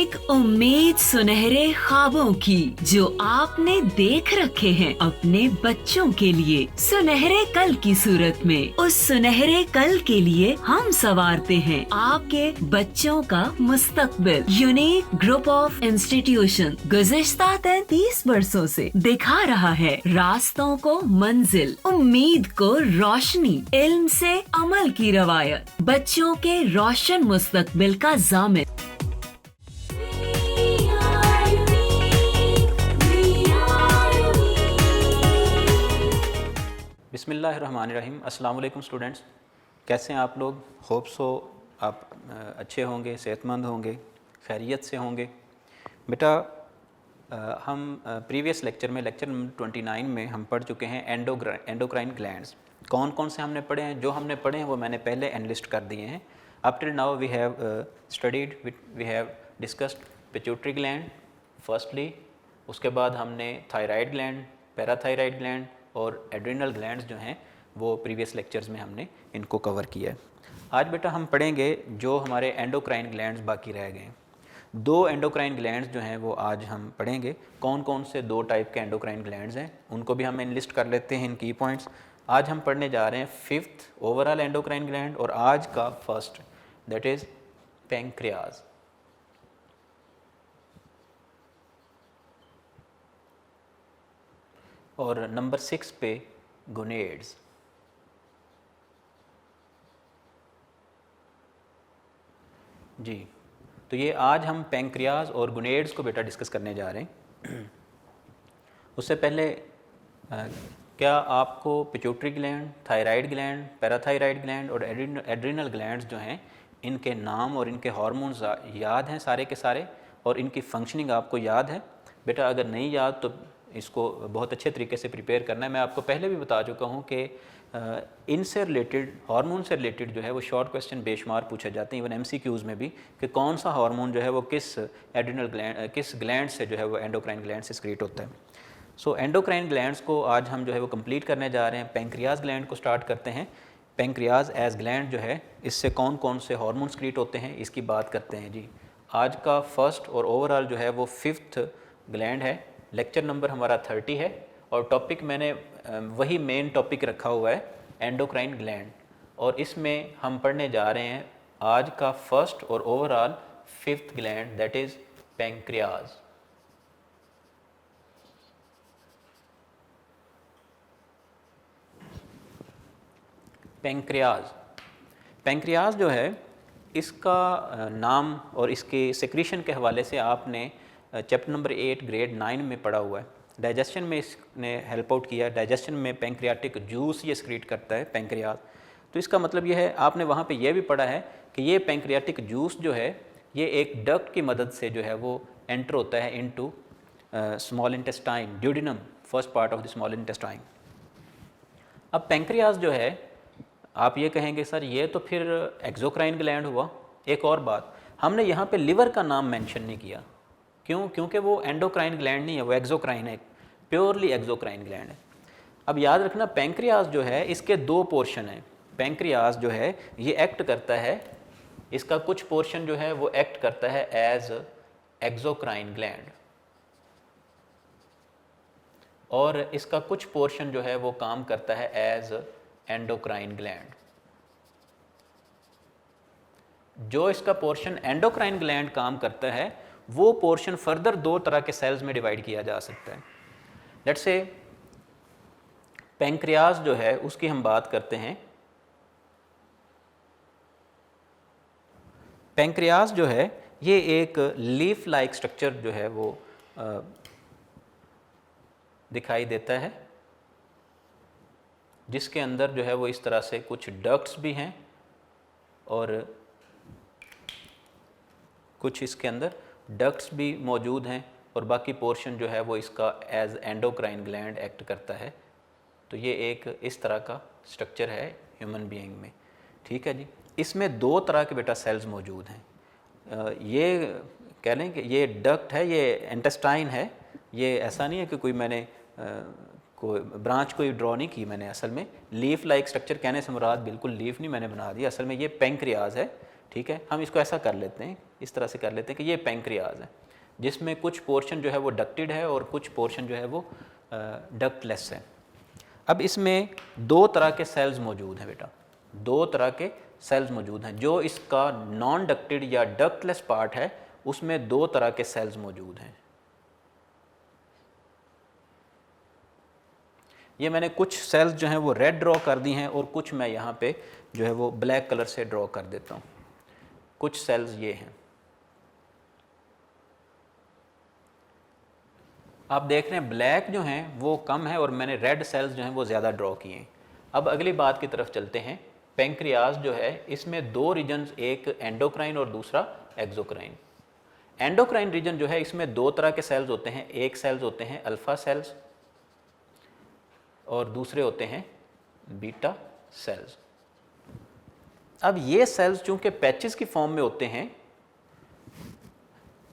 एक उम्मीद सुनहरे ख्वाबों की जो आपने देख रखे हैं अपने बच्चों के लिए, सुनहरे कल की सूरत में। उस सुनहरे कल के लिए हम संवारते हैं आपके बच्चों का मुस्तकबिल। यूनिक ग्रुप ऑफ इंस्टीट्यूशन गुज़िश्ता 33 वर्षों से दिखा रहा है रास्तों को मंजिल, उम्मीद को रोशनी, इल्म से अमल की रवायत, बच्चों के रोशन मुस्तकबिल का ज़ामिन। बिस्मिल्लाहिर्रहमानिर्रहीम। अस्सलाम वालेकुम स्टूडेंट्स, कैसे हैं आप लोग? होप सो आप अच्छे होंगे, सेहतमंद होंगे, खैरियत से होंगे। बेटा हम प्रीवियस लेक्चर में, लेक्चर नंबर 29 में हम पढ़ चुके हैं एंडोक्राइन ग्लैंड्स। कौन कौन से हमने पढ़े हैं? जो हमने पढ़े हैं वो मैंने पहले एनलिस्ट कर दिए हैं। Up till now we have studied, we have discussed pituitary gland firstly, उसके बाद हमने थायराइड ग्लैंड, पैराथायराइड ग्लैंड और एड्रिनल ग्लैंड्स जो हैं वो प्रीवियस लेक्चर्स में हमने इनको कवर किया है। आज बेटा हम पढ़ेंगे जो हमारे एंडोक्राइन ग्लैंड्स बाकी रह गए हैं। दो एंडोक्राइन ग्लैंड्स जो हैं वो आज हम पढ़ेंगे। कौन कौन से दो टाइप के एंडोक्राइन ग्लैंड्स हैं उनको भी हम एनलिस्ट कर लेते हैं इन की पॉइंट्स। आज हम पढ़ने जा रहे हैं 5th ओवरऑल एंडोक्राइन ग्लैंड और आज का फर्स्ट, दैट इज़ पैंक्रियाज। और नंबर 6 पे गोनेड्स। जी, तो ये आज हम पैंक्रियाज और गोनेड्स को बेटा डिस्कस करने जा रहे हैं। उससे पहले क्या आपको pituitary gland, thyroid gland, parathyroid gland और एड्रिनल ग्लैंड्स जो हैं इनके नाम और इनके हार्मोन्स याद हैं सारे के सारे, और इनकी फंक्शनिंग आपको याद है? बेटा अगर नहीं याद तो इसको बहुत अच्छे तरीके से प्रिपेयर करना है। मैं आपको पहले भी बता चुका हूँ कि इनसे रिलेटेड, हार्मोन से रिलेटेड जो है वो शॉर्ट क्वेश्चन बेशुमार पूछे जाते हैं, इवन एमसीक्यूज़ में भी, कि कौन सा हार्मोन जो है वो किस एड्रिनल ग्लैंड, किस ग्लैंड से जो है वो एंडोक्राइन ग्लैंड से सीक्रेट होता है। सो एंडोक्राइन ग्लैंड्स को आज हम जो है वो कंप्लीट करने जा रहे हैं। पैंक्रियाज ग्लैंड को स्टार्ट करते हैं। पैंक्रियाज एज ग्लैंड जो है इससे कौन कौन से हार्मोन सीक्रेट होते हैं इसकी बात करते हैं। जी, आज का फर्स्ट और ओवरऑल जो है वो 5th ग्लैंड है। लेक्चर नंबर हमारा 30 है और टॉपिक मैंने वही मेन टॉपिक रखा हुआ है, एंडोक्राइन ग्लैंड, और इसमें हम पढ़ने जा रहे हैं आज का फर्स्ट और overall 5th gland, that is pancreas. Pancreas जो है इसका नाम और इसके सेक्रीशन के हवाले से आपने चैप्टर नंबर 8 ग्रेड 9 में पढ़ा हुआ है। डाइजेशन में इसने हेल्प आउट किया। डाइजेशन में पैंक्रियाटिक जूस ये सीक्रेट करता है पैंक्रियाज। तो इसका मतलब ये है, आपने वहाँ पे ये भी पढ़ा है कि ये पैंक्रियाटिक जूस जो है ये एक डक्ट की मदद से जो है वो एंटर होता है into small intestine, duodenum, first part of the small intestine. अब पैंक्रियाज जो है, आप ये कहेंगे सर ये तो फिर एक्सोक्राइन ग्लैंड हुआ। एक और बात, हमने यहाँ पे लिवर का नाम मेंशन नहीं किया। क्यों? क्योंकि वो एंडोक्राइन ग्लैंड नहीं है, वो एक्सोक्राइन है, प्योरली एक्सोक्राइन ग्लैंड है। अब याद रखना, पैंक्रियाज जो है इसके दो पोर्शन हैं। पैंक्रियाज जो है ये एक्ट करता है, इसका कुछ पोर्शन जो है वो एक्ट करता है एज एक्सोक्राइन ग्लैंड, और इसका कुछ पोर्शन जो है वो काम करता है एज एंडोक्राइन ग्लैंड। जो इसका पोर्शन एंडोक्राइन ग्लैंड काम करता है वो पोर्शन फर्दर दो तरह के सेल्स में डिवाइड किया जा सकता है। लेट्स से पैंक्रियाज जो है उसकी हम बात करते हैं। पैंक्रियाज जो है ये एक लीफ लाइक स्ट्रक्चर जो है वो दिखाई देता है, जिसके अंदर जो है वो इस तरह से कुछ डक्ट्स भी हैं और कुछ इसके अंदर डक्ट्स भी मौजूद हैं, और बाकी पोर्शन जो है वो इसका एज एंडोक्राइन ग्लैंड एक्ट करता है। तो ये एक इस तरह का स्ट्रक्चर है ह्यूमन बीइंग में। ठीक है जी, इसमें दो तरह के बेटा सेल्स मौजूद हैं। ये कह लें कि ये डक्ट है, ये इंटेस्टाइन है। ये ऐसा नहीं है कि कोई मैंने कोई ब्रांच कोई ड्रॉ नहीं की मैंने। असल में लीफ लाइक स्ट्रक्चर कहने से मुराद बिल्कुल लीफ नहीं मैंने बना दिया, असल में ये पैंक्रियाज है। ठीक है, हम इसको ऐसा कर लेते हैं, इस तरह से कर लेते हैं कि ये पैंक्रियाज है, जिसमें कुछ पोर्शन जो है वो डक्टेड है और कुछ पोर्शन जो है वो डक्टलेस है। अब इसमें दो तरह के सेल्स मौजूद हैं बेटा, दो तरह के सेल्स मौजूद हैं। जो इसका नॉन डक्टेड या डक्टलेस पार्ट है उसमें दो तरह के सेल्स मौजूद हैं। ये मैंने कुछ सेल्स जो हैं वो रेड ड्रॉ कर दी हैं और कुछ मैं यहाँ पे जो है वो ब्लैक कलर से ड्रॉ कर देता हूँ। कुछ सेल्स ये हैं, आप देख रहे हैं ब्लैक जो हैं वो कम है और मैंने रेड सेल्स जो हैं वो ज़्यादा ड्रॉ किए हैं। अब अगली बात की तरफ चलते हैं। पैंक्रियाज जो है इसमें दो रीजन्स, एक एंडोक्राइन और दूसरा एक्सोक्राइन। एंडोक्राइन रीजन जो है इसमें दो तरह के सेल्स होते हैं, एक सेल्स होते हैं अल्फा सेल्स और दूसरे होते हैं बीटा सेल्स। अब ये सेल्स चूंकि पैचेस की फॉर्म में होते हैं,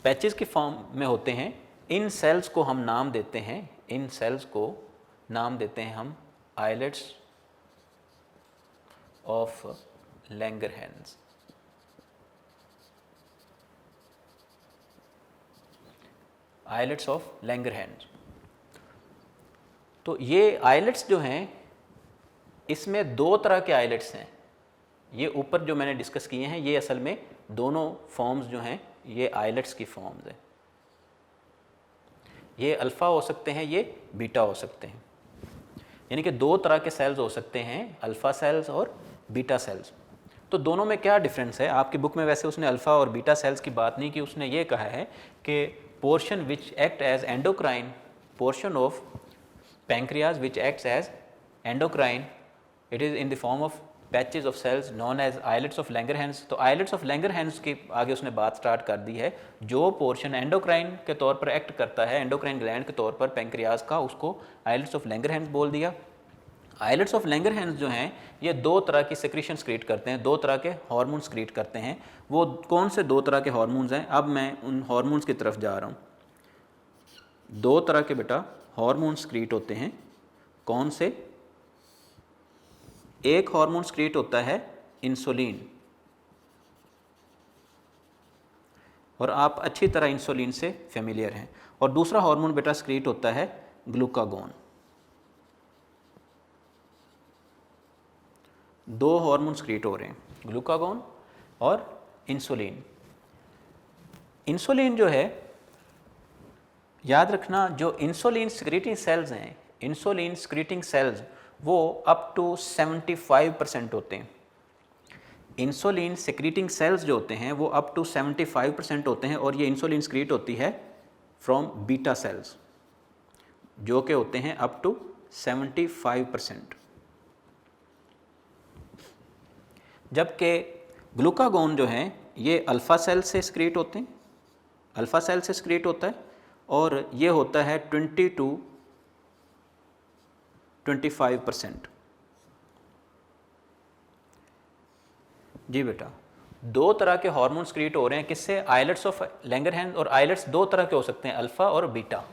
पैचेस की फॉर्म में होते हैं, इन सेल्स को हम नाम देते हैं, इन सेल्स को नाम देते हैं हम islets of Langerhans. Islets of Langerhans. तो ये आइलेट्स जो हैं इसमें दो तरह के आइलेट्स हैं। ये ऊपर जो मैंने डिस्कस किए हैं ये असल में दोनों फॉर्म्स जो हैं ये आइलेट्स की फॉर्म्स हैं। ये अल्फ़ा हो सकते हैं, ये बीटा हो सकते हैं, यानी कि दो तरह के सेल्स हो सकते हैं, अल्फ़ा सेल्स और बीटा सेल्स। तो दोनों में क्या डिफरेंस है? आपकी बुक में वैसे उसने अल्फ़ा और बीटा सेल्स की बात नहीं की, उसने ये कहा है कि portion which act as endocrine, portion of pancreas which acts as endocrine, it is in the form of patches of cells known as islets of Langerhans. तो आइलेट्स ऑफ लैंगरहैंस के आगे उसने बात स्टार्ट कर दी है। जो पोर्शन एंडोक्राइन के तौर पर एक्ट करता है, एंडोक्राइन ग्लैंड के तौर पर पैंक्रियाज का, उसको आइलेट्स ऑफ लैंगरहैंस बोल दिया। आइलेट्स ऑफ लैंगरहैंस जो हैं ये दो तरह की सेक्रीशन क्रिएट करते हैं, दो तरह के हार्मोन्स क्रिएट करते हैं। वो कौन से दो तरह के हार्मोन्स हैं? अब मैं उन हार्मोन्स की तरफ जा रहा हूँ। दो तरह के बेटा हार्मोन्स क्रिएट होते हैं। कौन से? एक हार्मोन क्रिएट होता है इंसुलिन, और आप अच्छी तरह इंसुलिन से फेमिलियर हैं। और दूसरा हार्मोन बेटा क्रिएट होता है ग्लूकागोन। दो हार्मोन्स क्रिएट हो रहे हैं, ग्लूकागोन और इंसुलिन। इंसुलिन जो है, याद रखना, जो इंसुलिन सिक्रीटिंग सेल्स हैं, इंसुलिन सिक्रीटिंग सेल्स वो अप टू 75% होते हैं। इंसुलिन सिक्रीटिंग सेल्स जो होते हैं वो अप टू 75% होते हैं, और ये इंसुलिन सिक्रीट होती है फ्रॉम बीटा सेल्स जो कि होते हैं अप टू 75%। जबकि ग्लूकागोन जो है ये अल्फ़ा सेल से सिक्रीट होते हैं, अल्फ़ा सेल से सिक्रीट होता है, और ये होता है 20 to 25%। जी बेटा, दो तरह के हार्मोन्स क्रिएट हो रहे हैं। किससे? Islets of Langerhans. और आइलेट्स दो तरह के हो सकते हैं, अल्फ़ा और बीटा,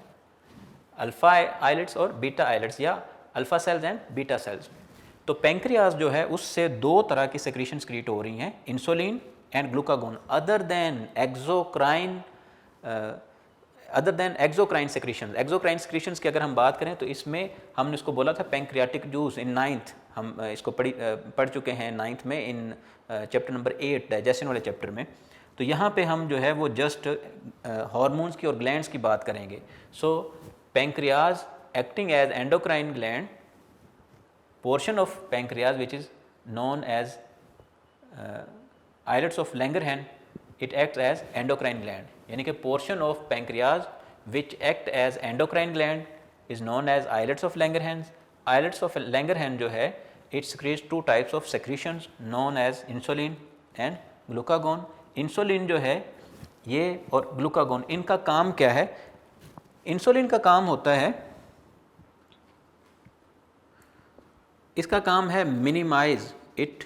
अल्फ़ा आइलेट्स और बीटा आइलेट्स, या alpha cells and beta cells. तो पैंक्रियाज जो है उससे दो तरह की सेक्रीशंस क्रिएट हो रही हैं, insulin and glucagon, other than exocrine secretions. Exocrine secretions की अगर हम बात करें तो इसमें हमने इसको बोला था पैंक्रियाटिक जूस इन 9th, हम इसको पढ़ चुके हैं 9th में, इन चैप्टर नंबर 8 डाइजेशन वाले चैप्टर में। तो यहाँ पे हम जो है वो जस्ट हार्मोन्स की और ग्लैंड्स की बात करेंगे। So pancreas acting as endocrine gland, portion of pancreas which is known as islets of Langerhans, it acts as endocrine gland, यानी कि portion of pancreas which act as endocrine gland is known as islets of Langerhans. Islets of Langerhans जो है it secretes two types of secretions known as insulin and glucagon. Insulin जो है ये और glucagon, इनका काम क्या है? इंसुलिन का काम होता है, इसका काम है minimise, it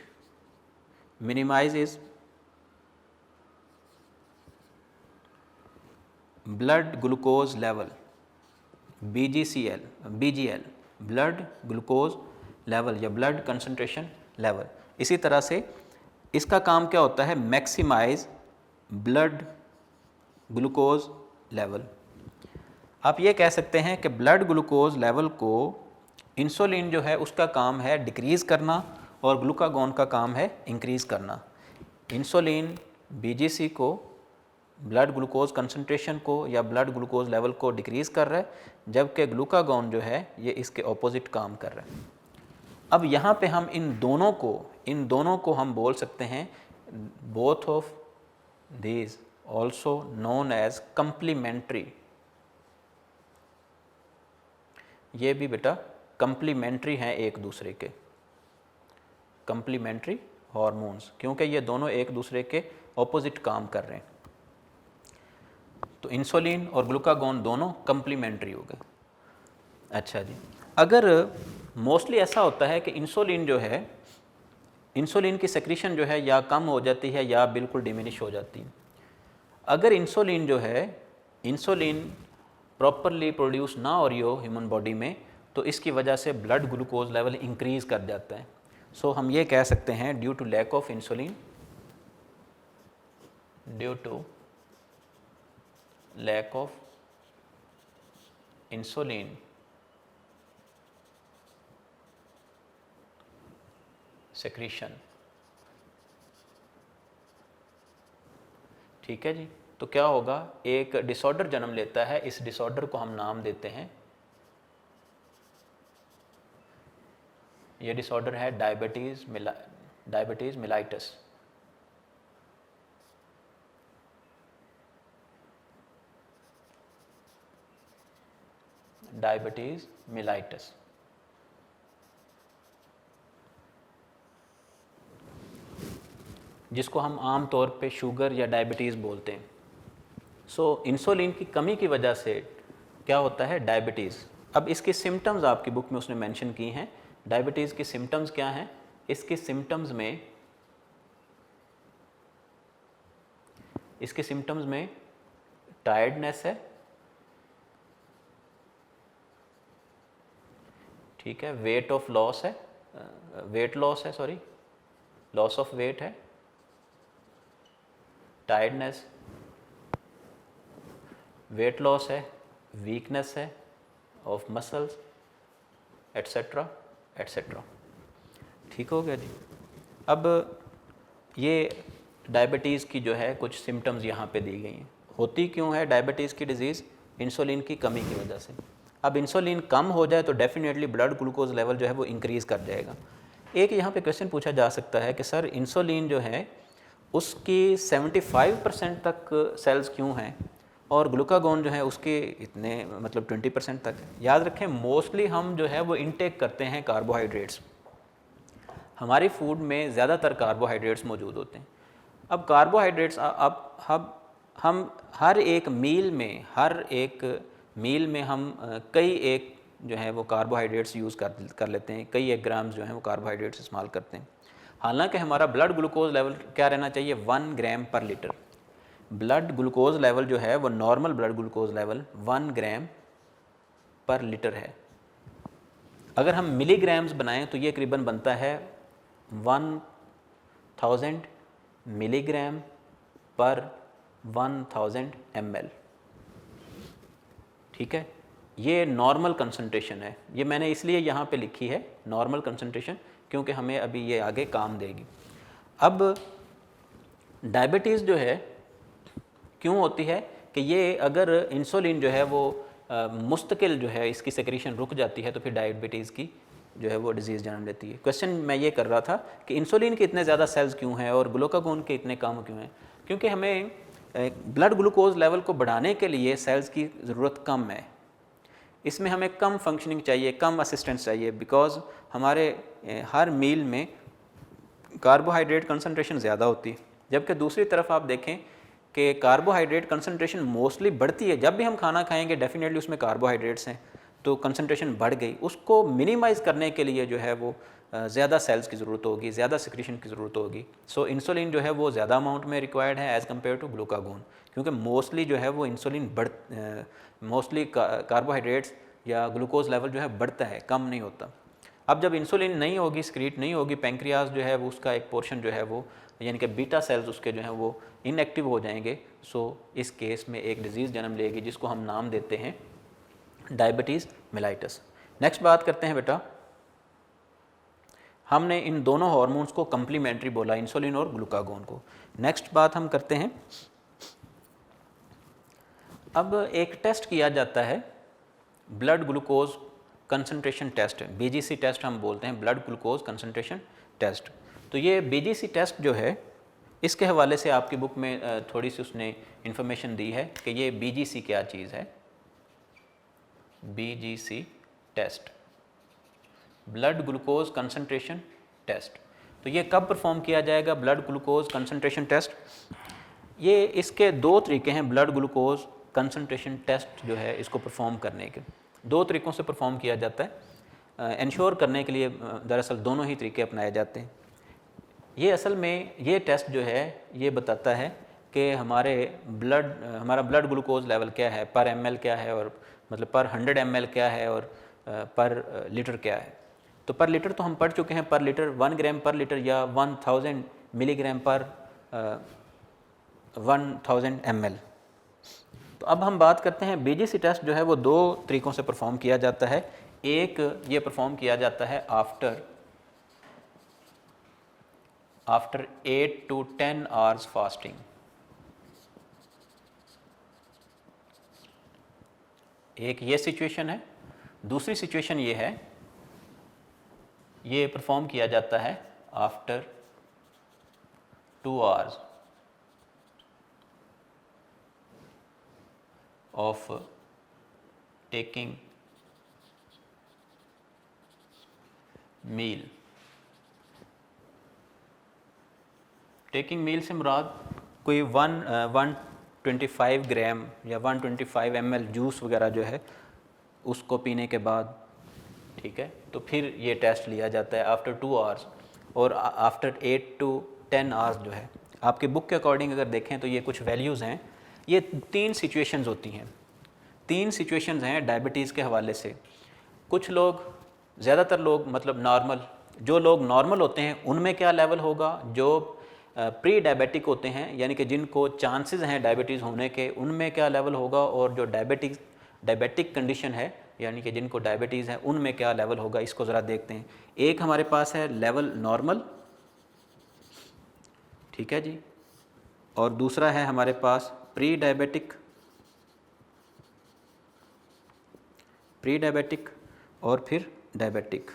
minimises blood glucose level, BGL, blood glucose level या ब्लड कंसंट्रेशन लेवल। इसी तरह से इसका काम क्या होता है? Maximise blood glucose level. आप ये कह सकते हैं कि ब्लड ग्लूकोज लेवल को इंसुलिन जो है उसका काम है डिक्रीज़ करना और ग्लूकागॉन का काम है इंक्रीज़ करना। इंसुलिन बीजीसी को ब्लड ग्लूकोज कंसंट्रेशन को या ब्लड ग्लूकोज लेवल को डिक्रीज़ कर रहा है, जबकि ग्लूकागॉन जो है ये इसके ऑपोजिट काम कर रहा है। अब यहाँ पे हम इन दोनों को हम बोल सकते हैं both of these also known as complementary. ये भी बेटा कंप्लीमेंट्री हैं एक दूसरे के, कंप्लीमेंट्री हार्मोन्स, क्योंकि ये दोनों एक दूसरे के ऑपोजिट काम कर रहे हैं। तो इंसुलिन और ग्लूकागॉन दोनों कंप्लीमेंट्री हो गए। अच्छा जी, अगर मोस्टली ऐसा होता है कि इंसुलिन जो है, इंसुलिन की सेक्रीशन जो है या कम हो जाती है या बिल्कुल डिमिनिश हो जाती है। अगर इंसुलिन जो है, इंसुलिन प्रॉपरली प्रोड्यूस ना हो रही हो ह्यूमन बॉडी में, तो इसकी वजह से ब्लड ग्लूकोज लेवल इंक्रीज़ कर जाता है। सो हम ये कह सकते हैं due to lack of insulin, due to lack of insulin secretion. ठीक है जी, तो क्या होगा, एक डिसऑर्डर जन्म लेता है। इस डिसऑर्डर को हम नाम देते हैं, ये डिसऑर्डर है डायबिटीज़ मिलाइटस। Diabetes mellitus. जिसको हम आम तौर पे शुगर या डायबिटीज़ बोलते हैं। सो इंसुलिन की कमी की वजह से क्या होता है, डायबिटीज़। अब इसकी सिम्टम्स आपकी बुक में उसने मेंशन की हैं। डायबिटीज़ की सिम्टम्स क्या हैं? इसकी सिम्टम्स में टायर्डनेस है, ठीक है, वेट लॉस है, लॉस ऑफ वेट है, टायर्डनेस, वेट लॉस है, वीकनेस है ऑफ मसल्स, एट्सेट्रा एट्सेट्रा। ठीक हो गया जी। अब ये डायबिटीज़ की जो है कुछ सिम्टम्स यहाँ पे दी गई हैं। होती क्यों है डायबिटीज़ की डिज़ीज़? इंसुलिन की कमी की वजह से। अब इंसुलिन कम हो जाए तो डेफिनेटली ब्लड ग्लूकोज लेवल जो है वो इंक्रीज़ कर जाएगा। एक यहाँ पे क्वेश्चन पूछा जा सकता है कि सर इंसुलिन जो है उसकी 75% तक सेल्स क्यों हैं और ग्लूकागॉन जो है उसके इतने मतलब 20% तक। याद रखें, मोस्टली हम जो है वो इनटेक करते हैं कार्बोहाइड्रेट्स। हमारी फूड में ज़्यादातर कार्बोहाइड्रेट्स मौजूद होते हैं। अब कार्बोहाइड्रेट्स अब हम हर एक मील में हम कई एक जो है वो कार्बोहाइड्रेट्स यूज़ कर लेते हैं, कई एक ग्राम्स जो है वो कार्बोहाइड्रेट्स इस्तेमाल करते हैं। हालांकि हमारा ब्लड ग्लूकोज लेवल क्या रहना चाहिए? 1 ग्राम पर लीटर। ब्लड ग्लूकोज लेवल जो है वो नॉर्मल ब्लड ग्लूकोज लेवल 1 ग्राम पर लीटर है। अगर हम मिलीग्राम्स बनाएं तो ये करीबन बनता है 1000 मिलीग्राम पर 1000 ml। ठीक है, ये नॉर्मल कंसंट्रेशन है। ये मैंने इसलिए यहाँ पे लिखी है नॉर्मल कंसंट्रेशन, क्योंकि हमें अभी ये आगे काम देगी। अब डायबिटीज़ जो है क्यों होती है कि ये अगर इंसुलिन जो है वो मुस्तकिल जो है इसकी सेक्रीशन रुक जाती है तो फिर डायबिटीज़ की जो है वो डिजीज़ जन्म लेती है। क्वेश्चन मैं ये कर रहा था कि इंसुलिन के इतने ज़्यादा सेल्स क्यों हैं और ग्लूकागॉन के इतने कम क्यों हैं? क्योंकि हमें ब्लड ग्लूकोज लेवल को बढ़ाने के लिए सेल्स की ज़रूरत कम है। इसमें हमें कम फंक्शनिंग चाहिए, कम असिस्टेंस चाहिए, बिकॉज हमारे हर मील में कार्बोहाइड्रेट कंसंट्रेशन ज़्यादा होती है। जबकि दूसरी तरफ आप देखें कि कार्बोहाइड्रेट कंसंट्रेशन मोस्टली बढ़ती है। जब भी हम खाना खाएंगे डेफिनेटली उसमें कार्बोहाइड्रेट्स हैं तो कंसंट्रेशन बढ़ गई। उसको मिनिमाइज़ करने के लिए जो है वो ज़्यादा सेल्स की ज़रूरत होगी, ज़्यादा सिक्रीशन की ज़रूरत होगी। सो इंसुलिन जो है वो ज़्यादा अमाउंट में रिक्वायर्ड है एज़ कम्पेयर टू ग्लूकागॉन, क्योंकि मोस्टली जो है वो इंसुलिन मोस्टली कार्बोहाइड्रेट्स या ग्लूकोज लेवल जो है बढ़ता है, कम नहीं होता। अब जब इंसुलिन नहीं होगी, सिक्रीट नहीं होगी, पैंक्रियाज जो है वो उसका एक पोर्शन जो है वो यानी कि बीटा सेल्स उसके जो हैं वो इनएक्टिव हो जाएंगे। सो इस केस में एक डिजीज़ जन्म लेगी जिसको हम नाम देते हैं डायबिटीज़ मेलाइटस। नेक्स्ट बात करते हैं बेटा, हमने इन दोनों हार्मोन्स को कम्प्लीमेंट्री बोला, इंसुलिन और ग्लूकागोन को। नेक्स्ट बात हम करते हैं, अब एक टेस्ट किया जाता है blood glucose concentration test, BGC test हम बोलते हैं, ब्लड ग्लूकोज कंसंट्रेशन टेस्ट। तो ये बीजीसी टेस्ट जो है इसके हवाले से आपकी बुक में थोड़ी सी उसने इन्फॉर्मेशन दी है कि ये बीजीसी क्या चीज़ है। BGC test, blood glucose concentration test. तो ये कब परफॉर्म किया जाएगा ब्लड ग्लूकोज कंसंट्रेशन टेस्ट? ये इसके दो तरीके हैं ब्लड ग्लूकोज कंसंट्रेशन टेस्ट जो है इसको परफॉर्म करने के। दो तरीक़ों से परफॉर्म किया जाता है, इंश्योर करने के लिए दरअसल दोनों ही तरीके अपनाए जाते हैं। ये असल में ये टेस्ट जो है ये बताता है कि हमारा ब्लड ग्लूकोज लेवल क्या है, पर ml क्या है, और मतलब पर 100 ml क्या है, और पर लीटर क्या है। तो पर लीटर तो हम पढ़ चुके हैं, पर लीटर 1 ग्राम पर लीटर या 1000 मिलीग्राम पर 1000 ml। तो अब हम बात करते हैं बीजीसी टेस्ट जो है वो दो तरीक़ों से परफॉर्म किया जाता है। एक ये परफॉर्म किया जाता है आफ्टर 8 to 10 आवर्स फास्टिंग। एक ये सिचुएशन है। दूसरी सिचुएशन ये है, ये परफॉर्म किया जाता है after 2 hours of taking meal. Taking meal से मुराद कोई 125 ग्राम या 125 ml जूस वगैरह जो है उसको पीने के बाद, ठीक है। तो फिर ये टेस्ट लिया जाता है आफ्टर 2 आवर्स और आफ्टर 8 to 10 आवर्स जो है। आपकी बुक के अकॉर्डिंग अगर देखें तो ये कुछ वैल्यूज़ हैं। ये 3 सिचुएशंस होती हैं, 3 सिचुएशंस हैं डायबिटीज़ के हवाले से। कुछ लोग, ज़्यादातर लोग मतलब नॉर्मल, जो लोग नॉर्मल होते हैं उनमें क्या लेवल होगा, जो प्री डायबिटिक होते हैं यानी कि जिनको चांसेस हैं डायबिटीज़ होने के, उनमें क्या लेवल होगा, और जो डायबिटिक कंडीशन है यानी कि जिनको डायबिटीज़ है उनमें क्या लेवल होगा। इसको ज़रा देखते हैं। एक हमारे पास है लेवल नॉर्मल, ठीक है जी, और दूसरा है हमारे पास प्री डायबिटिक और फिर डायबिटिक।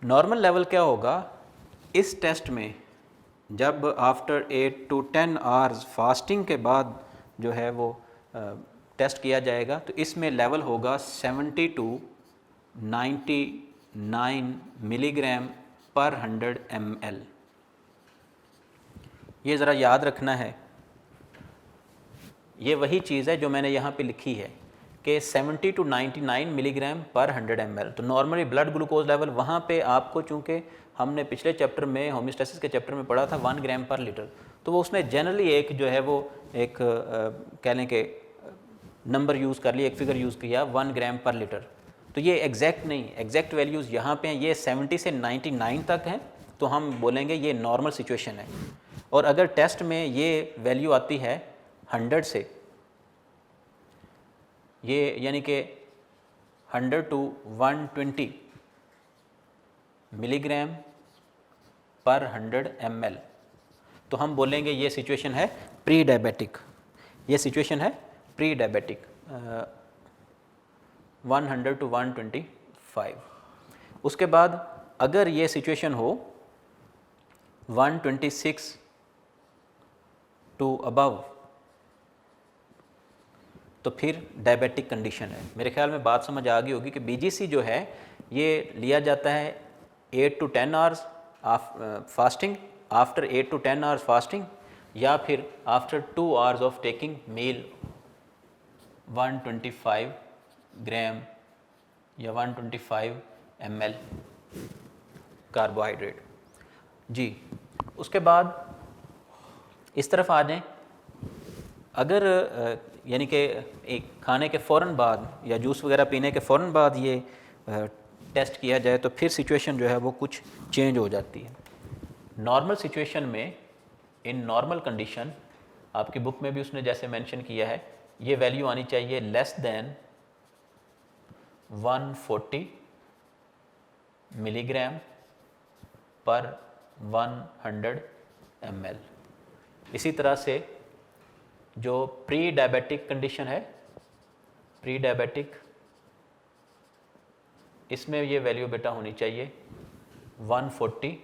नॉर्मल लेवल क्या होगा इस टेस्ट में, जब आफ्टर 8 to 10 आवर्स फास्टिंग के बाद जो है वो टेस्ट किया जाएगा, तो इसमें लेवल होगा 70 to 99 मिलीग्राम पर 100 ml। ये ज़रा याद रखना है, ये वही चीज़ है जो मैंने यहाँ पे लिखी है कि 70 to 99 मिलीग्राम पर 100 ml। तो नॉर्मली ब्लड ग्लूकोज लेवल वहाँ पे आपको, चूँकि हमने पिछले चैप्टर में होम्योस्टेसिस के चैप्टर में पढ़ा था 1 ग्राम पर लीटर, तो वो उसने जनरली एक जो है वो एक कह लें कि नंबर यूज़ कर लिया, एक फिगर यूज़ किया 1 ग्राम पर लीटर। तो ये एग्जैक्ट नहीं, एग्जैक्ट वैल्यूज़ यहाँ पे हैं, ये 70 से 99 तक हैं, तो हम बोलेंगे ये नॉर्मल सिचुएशन है। और अगर टेस्ट में ये वैल्यू आती है 100 से, ये यानी कि 100 to 120 मिलीग्राम पर 100 ml, तो हम बोलेंगे ये सिचुएशन है प्री डायबिटिक। ये सिचुएशन है प्री डायबिटिक 100 to 125। उसके बाद अगर ये सिचुएशन हो 126 टू अबव, तो फिर डायबिटिक कंडीशन है। मेरे ख्याल में बात समझ आ गई होगी कि बीजीसी जो है ये लिया जाता है 8 to 10 hours fasting, after 8 to 10 hours fasting, या फिर आफ्टर 2 आवर्स ऑफ टेकिंग मील 125 ग्राम या 125 ml कार्बोहाइड्रेट जी। उसके बाद इस तरफ आ जाएं, अगर यानी कि एक खाने के फ़ौरन बाद या जूस वगैरह पीने के फ़ौरन बाद ये टेस्ट किया जाए तो फिर सिचुएशन जो है वो कुछ चेंज हो जाती है। नॉर्मल सिचुएशन में, इन नॉर्मल कंडीशन, आपकी बुक में भी उसने जैसे मेंशन किया है, ये वैल्यू आनी चाहिए लेस देन 140 मिलीग्राम पर 100 ml। इसी तरह से जो प्री डायबिटिक कंडीशन है, प्री डायबिटिक, इसमें ये वैल्यू बेटा होनी चाहिए 140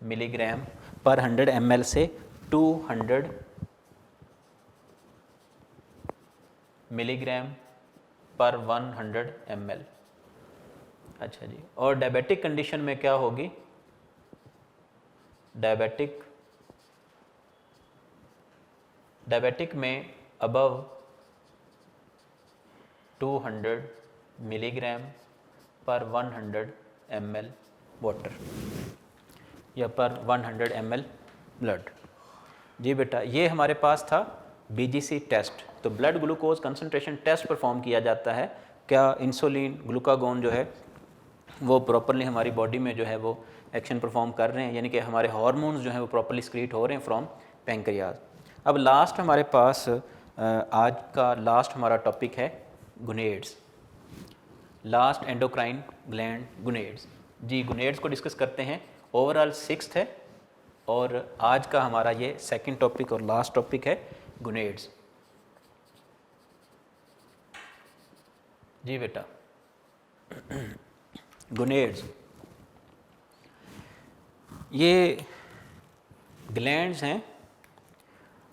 मिलीग्राम पर 100 ml से 200 मिलीग्राम पर 100 ml। अच्छा जी, और डायबिटिक कंडीशन में क्या होगी? डायबिटिक में अबव 200 मिलीग्राम पर 100 ml वाटर या पर 100 ml ब्लड। जी बेटा, ये हमारे पास था BGC टेस्ट। तो blood glucose concentration test perform किया जाता है, क्या इंसुलिन, ग्लूकागोन जो है वो प्रॉपरली हमारी बॉडी में जो है वो एक्शन परफॉर्म कर रहे हैं, यानी कि हमारे हार्मोन्स जो हैं वो प्रॉपरली स्क्रीट हो रहे हैं फ्रॉम पैंक्रियाज। अब लास्ट हमारे पास आज का लास्ट हमारा टॉपिक है गुनेड्स, लास्ट एंडोक्राइन ग्लैंड गुनेड्स। जी, गुनेड्स को डिस्कस करते हैं। ओवरऑल 6th है और आज का हमारा ये सेकंड टॉपिक और लास्ट टॉपिक है गुनेड्स। जी बेटा, गुनेड्स ये ग्लैंड्स हैं,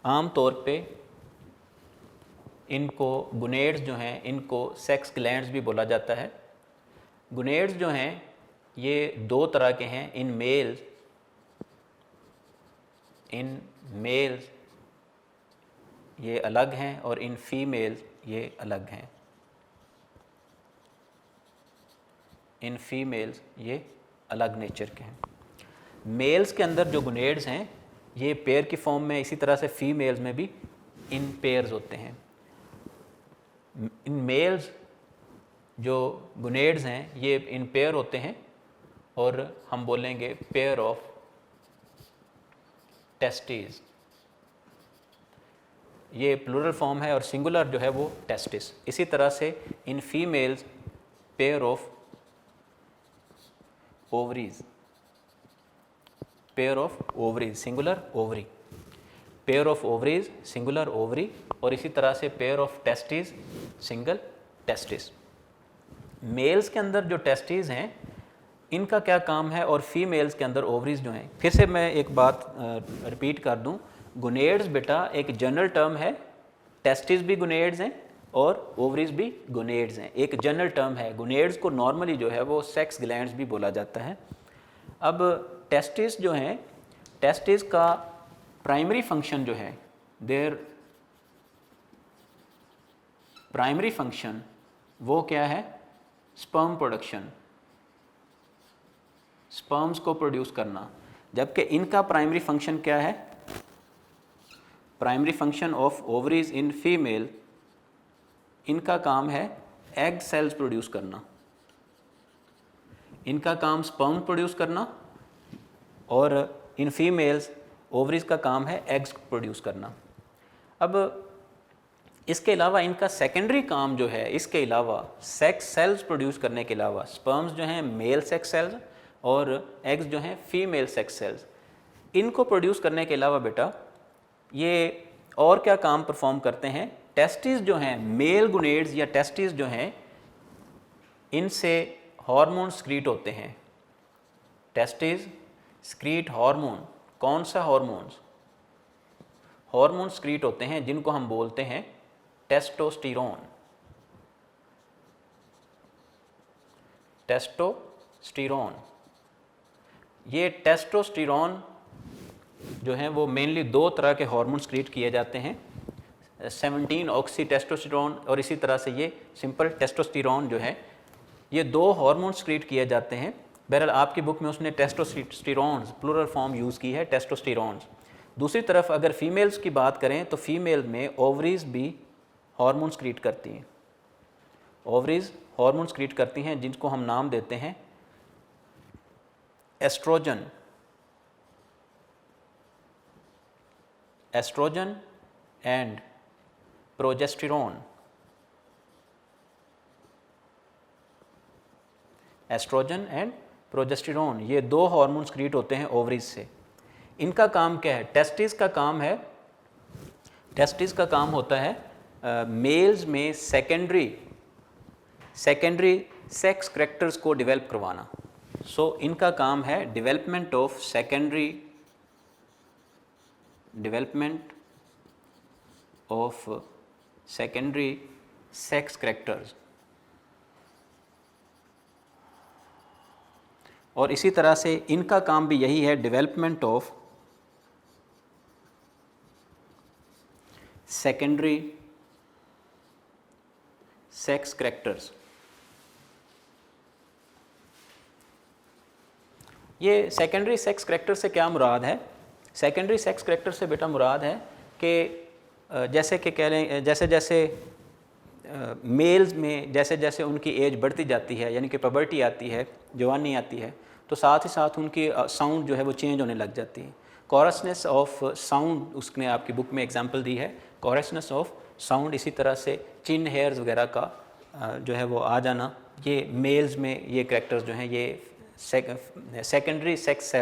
आम तौर पे इनको गुनेड्स जो हैं इनको सेक्स ग्लैंड्स भी बोला जाता है। गुनेड्स जो हैं ये 2 तरह के हैं, इन मेल्स ये अलग हैं और इन फीमेल्स ये अलग हैं। इन फीमेल्स ये अलग नेचर के हैं। मेल्स के अंदर जो गुनेड्स हैं ये पेयर की फॉर्म में, इसी तरह से फीमेल्स में भी इन पेयर्स होते हैं। इन मेल्स जो गुनेड्स हैं ये इन पेयर होते हैं और हम बोलेंगे पेयर ऑफ टेस्टिस। ये प्लूरल फॉर्म है और सिंगुलर जो है वो टेस्टिस। इसी तरह से in females pair of ovaries, pair of ovaries, singular ovary, pair of ovaries, singular ovary, और इसी तरह से pair of testis, single testis. Males के अंदर जो टेस्टिस हैं इनका क्या काम है और फीमेल्स के अंदर ओवरीज जो हैं। फिर से मैं एक बात रिपीट कर दूं, गुनेड्स बेटा एक जनरल टर्म है, टेस्टिस भी गुनेड्स हैं और ओवरीज भी गुनेड्स हैं, एक जनरल टर्म है। गुनेड्स को नॉर्मली जो है वो सेक्स ग्लैंड्स भी बोला जाता है। अब टेस्टिस जो हैं, टेस्टिस का प्राइमरी फंक्शन जो है, देयर प्राइमरी फंक्शन वो क्या है? स्पर्म प्रोडक्शन, स्पर्म्स को प्रोड्यूस करना। जबकि इनका प्राइमरी फंक्शन क्या है? Primary function of ovaries in female, इनका काम है एग सेल्स प्रोड्यूस करना। इनका काम स्पर्म प्रोड्यूस करना और इन फीमेल्स ओवरीज का काम है एग्स प्रोड्यूस करना। अब इसके अलावा इनका सेकेंडरी काम जो है, इसके अलावा सेक्स सेल्स प्रोड्यूस करने के अलावा, स्पर्म्स जो हैं मेल सेक्स सेल्स और एग्स जो हैं फीमेल सेक्स सेल्स, इनको प्रोड्यूस करने के अलावा बेटा ये और क्या काम परफॉर्म करते हैं? टेस्टिस जो हैं, मेल गुनेड्स या टेस्टिस जो हैं, इनसे हार्मोन स्क्रीट होते हैं। Testis स्क्रीट hormone. कौन सा हार्मोन्स? हार्मोन स्क्रीट होते हैं जिनको हम बोलते हैं टेस्टोस्टेरोन। टेस्टोस्टेरोन, ये टेस्टोस्टेरोन जो हैं वो मेनली 2 तरह के हार्मोन स्क्रीट किए जाते हैं, 17 ऑक्सी टेस्टोस्टेरोन और इसी तरह से ये सिंपल टेस्टोस्टेरोन जो है, ये 2 हार्मोन स्क्रीट किए जाते हैं। बहरहाल आपकी बुक में उसने टेस्टोस्टेरोन्स प्लूरल फॉर्म यूज़ की है, टेस्टोस्टेरोन्स। दूसरी तरफ अगर फीमेल्स की बात करें तो फीमेल में ओवरीज भी हार्मोन स्क्रीट करती हैं। ओवरीज हार्मोन क्रिएट करती हैं जिनको हम नाम देते हैं oestrogen, oestrogen and progesterone. Oestrogen and progesterone, ये दो हार्मोन्स क्रिएट होते हैं ओवरीज से। इनका काम क्या है? टेस्टिस का काम है, टेस्टिस का काम होता है मेल्स में सेकेंडरी सेक्स करैक्टर्स को डेवलप करवाना। सो इनका काम है development of secondary sex characters. और इसी तरह से इनका काम भी यही है, development of secondary sex characters. ये सेकेंडरी सेक्स करैक्टर से क्या मुराद है? सेकेंडरी सेक्स करैक्टर से बेटा मुराद है कि जैसे कि कह लें, जैसे जैसे मेल्स में जैसे जैसे उनकी एज बढ़ती जाती है, यानी कि पबर्टी आती है, जवानी आती है, तो साथ ही साथ उनकी साउंड जो है वो चेंज होने लग जाती है। कॉरसनेस ऑफ साउंड उसने आपकी बुक में एग्जांपल दी है, कॉरसनेस ऑफ साउंड। इसी तरह से चिन हेयर्स वगैरह का जो है वो आ जाना, ये मेल्स में ये करैक्टर्स जो हैं ये सेकेंडरी सेक्स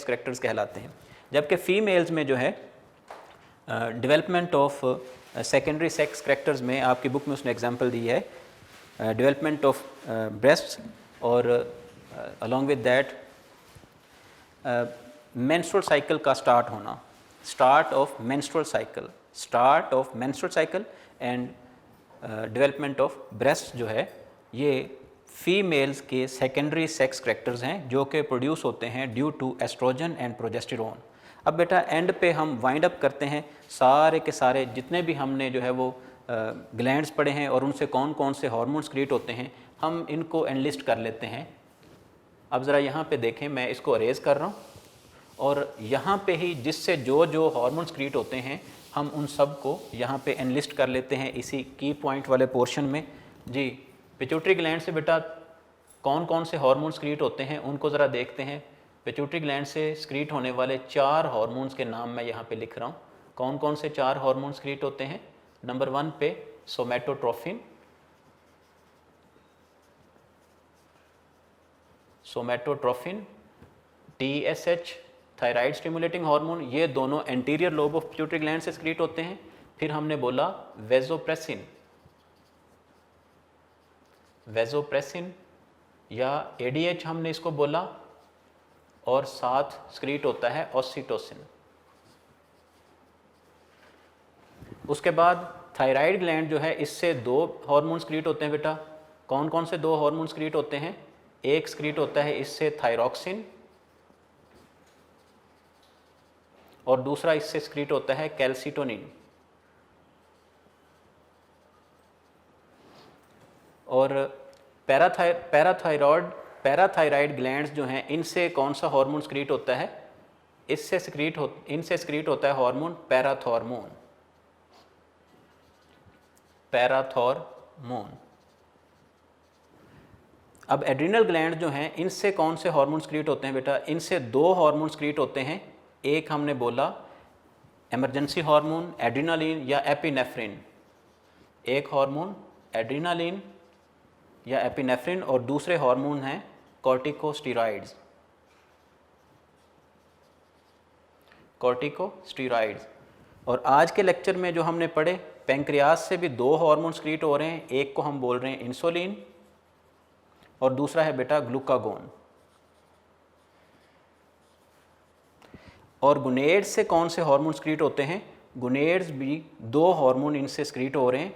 करैक्टर्स कहलाते हैं। जबकि फ़ीमेल्स में जो है development of secondary sex characters में आपकी बुक में उसने एग्जांपल दी है डेवलपमेंट ऑफ ब्रेस्ट्स और along with that menstrual cycle का स्टार्ट होना, start of menstrual cycle and development of breast जो है ये फीमेल्स के सेकेंडरी सेक्स करैक्टर्स हैं जो कि प्रोड्यूस होते हैं due to oestrogen and progesterone. अब बेटा एंड पे हम वाइंड अप करते हैं सारे के सारे जितने भी हमने जो है वो ग्लैंड्स पढ़े हैं और उनसे कौन कौन से हार्मोन्स क्रिएट होते हैं, हम इनको एनलिस्ट कर लेते हैं। अब ज़रा यहाँ पे देखें, मैं इसको अरेज कर रहा हूँ और यहाँ पे ही जिससे जो जो हार्मोन्स क्रिएट होते हैं हम उन सब को यहाँ पे एनलिस्ट कर लेते हैं इसी की पॉइंट वाले पोर्शन में। जी, पिट्यूटरी ग्लैंड से बेटा कौन कौन से हार्मोन्स क्रिएट होते हैं उनको ज़रा देखते हैं। पिट्यूटरी ग्लैंड से क्रिएट होने वाले 4 हार्मोन्स के नाम मैं यहाँ पे लिख रहा हूँ। कौन कौन से 4 हार्मोन्स क्रिएट होते हैं? नंबर 1 पे सोमैटोट्रोफिन, TSH थायराइड स्टिमुलेटिंग हार्मोन, ये दोनों anterior lobe of pituitary gland से क्रिएट होते हैं। फिर हमने बोला वेजोप्रेसिन या ADH हमने इसको बोला, और साथ स्क्रीट होता है ऑक्सीटोसिन। उसके बाद थायराइड ग्लैंड जो है इससे 2 हार्मोन्स क्रिएट होते हैं बेटा। कौन कौन से 2 हार्मोन्स क्रिएट होते हैं? एक स्क्रीट होता है इससे थायरॉक्सिन और दूसरा इससे स्क्रीट होता है कैल्सिटोनिन। और पैराथायराइड ग्लैंड्स जो हैं इनसे कौन सा हार्मोन स्क्रीट होता है? इनसे स्क्रीट होता है हार्मोन पैराथॉर्मोन। अब एड्रिनल ग्लैंड जो हैं इनसे कौन से हार्मोन क्रिएट होते हैं बेटा? इनसे 2 हार्मोन क्रिएट होते हैं। एक हमने बोला इमरजेंसी हार्मोन एड्रिनालिन या एपिनेफ्रिन, एक हार्मोन एड्रिनालिन या एपिनेफ्रिन, और दूसरे हार्मोन हैं कॉर्टिकोस्टेरॉइड्स। और आज के लेक्चर में जो हमने पढ़े, पैंक्रियास से भी 2 हार्मोन्स क्रिएट हो रहे हैं। एक को हम बोल रहे हैं इंसुलिन और दूसरा है बेटा ग्लूकागोन। और गुनेड्स से कौन से हार्मोन्स क्रिएट होते हैं? गुनेड्स भी 2 हार्मोन इनसे क्रिएट हो रहे हैं।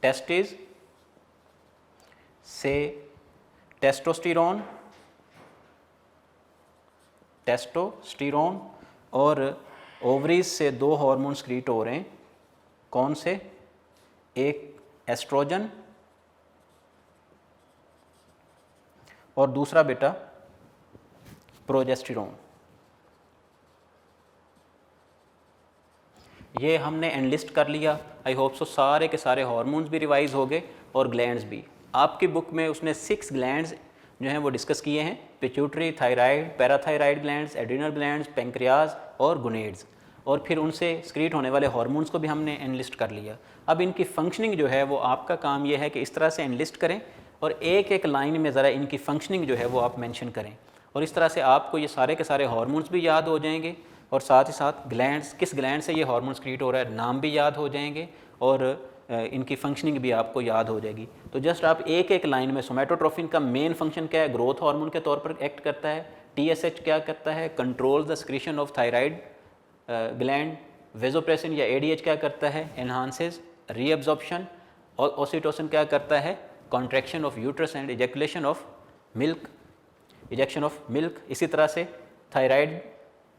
टेस्टिस से टेस्टोस्टेरोन और ओवरीज से 2 हार्मोन्स क्रिएट हो रहे हैं। कौन से? एक एस्ट्रोजन और दूसरा बेटा प्रोजेस्टेरोन। ये हमने एनलिस्ट कर लिया। आई होप सो सारे के सारे हार्मोन्स भी रिवाइज हो गए और ग्लैंड्स भी। आपकी बुक में उसने 6 ग्लैंड्स जो हैं वो डिस्कस किए हैं, pituitary, thyroid, parathyroid glands, adrenal glands, pancreas और गुनेड्स, और फिर उनसे एक्सक्रीट होने वाले हार्मोन्स को भी हमने एनलिस्ट कर लिया। अब इनकी फंक्शनिंग जो है वो आपका काम ये है कि इस तरह से एनलिस्ट करें और एक एक लाइन में ज़रा इनकी फंक्शनिंग जो है वो आप मेंशन करें, और इस तरह से आपको ये सारे के सारे हार्मोन्स भी याद हो जाएंगे और साथ ही साथ ग्लैंड्स, किस ग्लैंड से ये हार्मोन एक्सक्रीट हो रहा है, नाम भी याद हो जाएंगे और इनकी फंक्शनिंग भी आपको याद हो जाएगी। तो जस्ट आप एक एक लाइन में, सोमैटोट्रोफिन का मेन फंक्शन क्या है, ग्रोथ हार्मोन के तौर पर एक्ट करता है। TSH क्या करता है, control the secretion of thyroid gland. Vasopressin या ADH क्या करता है, एनहांसेस रीअब्जॉर्प्शन। और ऑक्सीटोसिन क्या करता है, contraction of uterus and ejaculation of milk, ejection of milk. इसी तरह से थायराइड,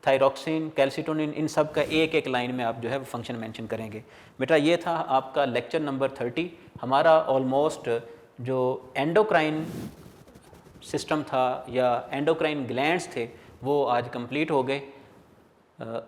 थायरॉक्सिन, कैल्सिटोनिन, इन सब का एक एक लाइन में आप जो है वो फंक्शन मेंशन करेंगे। बेटा ये था आपका लेक्चर नंबर 30। हमारा ऑलमोस्ट जो एंडोक्राइन सिस्टम था या एंडोक्राइन ग्लैंड्स थे वो आज कंप्लीट हो गए।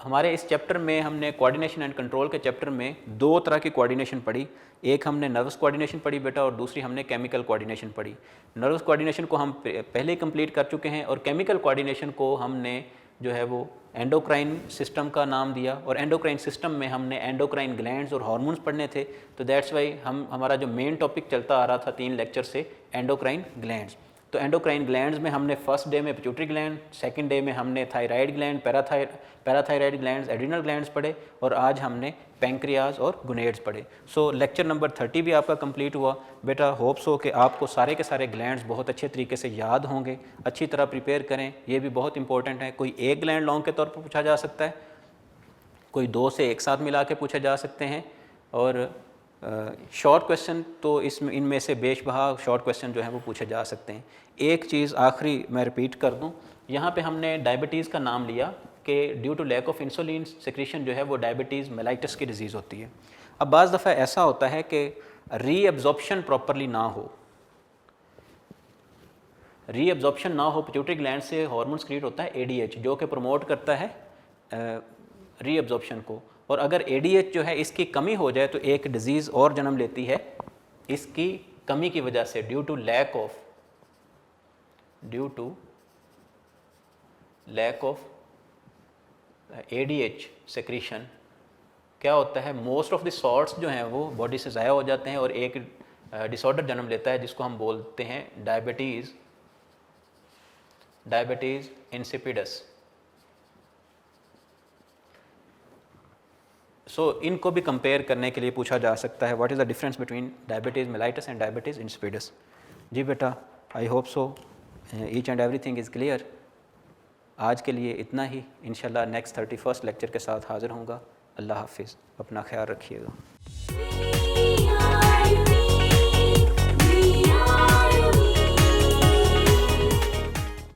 हमारे इस चैप्टर में हमने कोऑर्डिनेशन एंड कंट्रोल के चैप्टर में 2 तरह की कोऑर्डिनेशन पढ़ी। एक हमने नर्वस कोऑर्डिनेशन पढ़ी बेटा, और दूसरी हमने केमिकल कोऑर्डिनेशन पढ़ी। नर्वस कोऑर्डिनेशन को हम पहले ही कंप्लीट कर चुके हैं, और केमिकल कोऑर्डिनेशन को हमने जो है वो एंडोक्राइन सिस्टम का नाम दिया, और एंडोक्राइन सिस्टम में हमने एंडोक्राइन ग्लैंड्स और हार्मोन्स पढ़ने थे। तो दैट्स वाई हमारा जो मेन टॉपिक चलता आ रहा था 3 लेक्चर से, एंडोक्राइन ग्लैंड्स। तो एंडोक्राइन ग्लैंड्स में हमने फर्स्ट डे में पिट्यूटरी ग्लैंड, सेकंड डे में हमने thyroid gland, parathyroid glands, adrenal glands पढ़े, और आज हमने पैंक्रियाज और गुनेड्स पढ़े। सो लेक्चर नंबर 30 भी आपका कंप्लीट हुआ। बेटा होप्स हो कि आपको सारे के सारे ग्लैंड्स बहुत अच्छे तरीके से याद होंगे। अच्छी तरह प्रिपेयर करें, ये भी बहुत इंपॉर्टेंट है। कोई एक ग्लैंड लॉन्ग के तौर पर पूछा जा सकता है, कोई 2 से एक साथ मिला के पूछे जा सकते हैं, और शॉर्ट क्वेश्चन तो इनमें से बेशबहा शॉर्ट क्वेश्चन जो हैं वो पूछे जा सकते हैं। एक चीज़ आखिरी मैं रिपीट कर दूं, यहाँ पे हमने डायबिटीज़ का नाम लिया कि due to lack of insulin secretion जो है वो डायबिटीज़ मेलाइटिस की डिजीज़ होती है। अब बाज़ दफ़ा ऐसा होता है कि रीअब्जॉर्प्शन प्रॉपरली ना हो, रीअब्जॉर्प्शन ना हो, पिट्यूटरी ग्लैंड से हार्मोन एक्सक्रीट होता है ADH जो कि प्रमोट करता है रीअब्जॉर्प्शन को, और अगर ADH जो है इसकी कमी हो जाए तो एक डिजीज़ और जन्म लेती है इसकी कमी की वजह से, due to lack of ADH secretion क्या होता है, मोस्ट ऑफ द सॉल्ट्स जो हैं वो बॉडी से ज़ाया हो जाते हैं और एक डिसऑर्डर जन्म लेता है जिसको हम बोलते हैं डायबिटीज़ इंसिपिडस। सो इनको भी कंपेयर करने के लिए पूछा जा सकता है, what is the difference between diabetes mellitus and diabetes insipidus. Ji बेटा, I hope so each and everything is clear. आज के लिए इतना ही, इंशाल्लाह नेक्स्ट 31st लेक्चर के साथ हाज़िर होऊंगा। अल्लाह हाफिज़, अपना ख्याल रखिएगा।